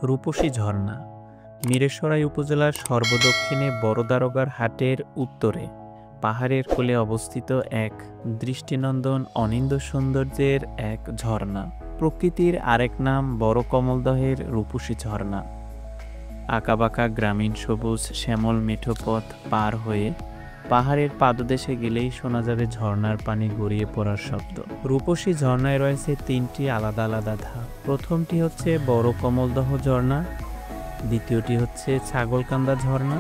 রূপসী ঝর্ণা মিরসরাই উপজেলার সর্বদক্ষিণে বড়দারোগার হাটের উত্তরে পাহাড়ের কোলে অবস্থিত এক দৃষ্টিনন্দন অনিন্দ্য সৌন্দর্যের এক ঝর্ণা। প্রকৃতির আরেক নাম বড় কমলদহের রূপসী ঝর্ণা। আঁকাবাঁকা গ্রামীণ সবুজ শ্যামল মেঠো পথ পার হয়ে পাহাড়ের পাদদেশে গেলেই শোনা যাবে ঝর্ণার পানি গড়িয়ে পড়ার শব্দ। রূপসী ঝর্ণায় রয়েছে তিনটি আলাদা আলাদা ধাপ। প্রথমটি হচ্ছে বড় কমলদহ ঝর্ণা, দ্বিতীয়টি হচ্ছে ছাগলকান্দা ঝর্ণা,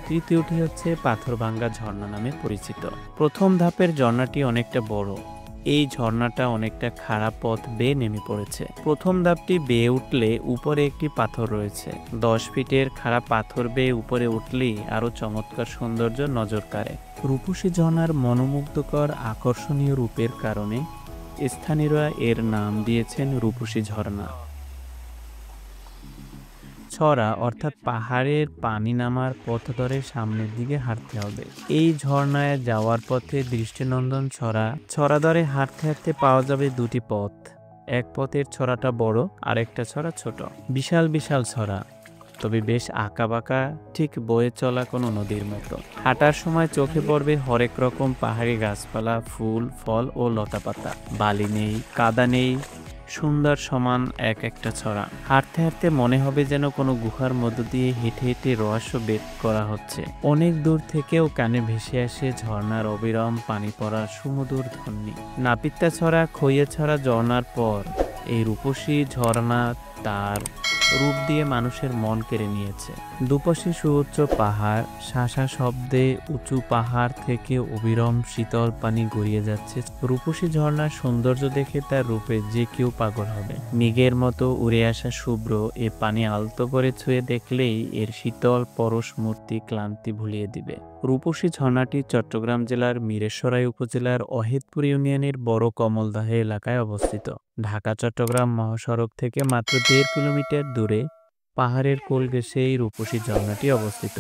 তৃতীয়টি হচ্ছে পাথরভাঙ্গা ঝর্ণা নামে পরিচিত। প্রথম ধাপের ঝর্ণাটি অনেকটা বড়। এই ঝর্ণাটা অনেকটা খাড়া পথ বেয়ে নেমে পড়েছে। প্রথম ধাপটি বেয়ে উঠলে উপরে একটি পাথর রয়েছে। 10 ফিটের খাড়া পাথর বেয়ে উপরে উঠলেই আরো চমৎকার সৌন্দর্য নজর কাড়ে। রূপসী ঝর্ণার মনোমুগ্ধকর আকর্ষণীয় রূপের কারণে স্থানীয়রা এর নাম দিয়েছেন রূপসী ঝর্ণা। ছড়া অর্থাৎ পাহাড়ের পানি নামার পথ ধরে সামনের দিকে হাঁটতে হবে। এই ঝর্ণায় যাওয়ার পথে দৃষ্টিনন্দন ছড়া ধরে হাঁটতে হাঁটতে পাওয়া যাবে দুটি পথ। এক পথের ছড়াটা বড়, আরেকটা ছড়া ছোট। বিশাল বিশাল ছড়া, তবে বেশ আঁকাবাঁকা, ঠিক বয়ে চলা কোনো নদীর মতো। হাঁটার সময় চোখে পড়বে হরেক রকম পাহাড়ি গাছপালা, ফুল ফল ও লতাপাতা। বালি নেই, কাদা নেই, সুন্দর সমান এক একটা ছড়া। হাঁটতে হাঁটতে মনে হবে যেন কোনো গুহার মধ্য দিয়ে হেঁটে হেঁটে রহস্য বেদ করা হচ্ছে। অনেক দূর থেকেও কানে ভেসে আসে ঝর্ণার অবিরাম পানি পড়ার সুমধুর ধ্বনি। নাপিতা ছড়া, খইয়া ছড়া ঝর্ণার পর এই রূপসী ঝর্ণা তার রূপ দিয়ে মানুষের মন কেড়ে নিয়েছে। দুপাশে সুউচ্চ পাহাড়, শাঁসা শব্দে উঁচু পাহাড় থেকে অবিরাম শীতল পানি গড়িয়ে যাচ্ছে। রূপসী ঝর্ণার সৌন্দর্য দেখে তার রূপে যে কেউ পাগল হবে। মেঘের মতো উড়ে আসা শুভ্র এ পানি আলতো করে ছুঁয়ে দেখলেই এর শীতল পরশ মূর্তি ক্লান্তি ভুলিয়ে দিবে। রূপসী ঝর্ণাটি চট্টগ্রাম জেলার মিরসরাই উপজেলার অহেদপুর ইউনিয়নের বড় কমলদহ এলাকায় অবস্থিত। ঢাকা চট্টগ্রাম মহাসড়ক থেকে মাত্র 1.5 কিলোমিটার দূরে পাহাড়ের কোল ঘেঁষে এই রূপসী ঝর্ণাটি অবস্থিত।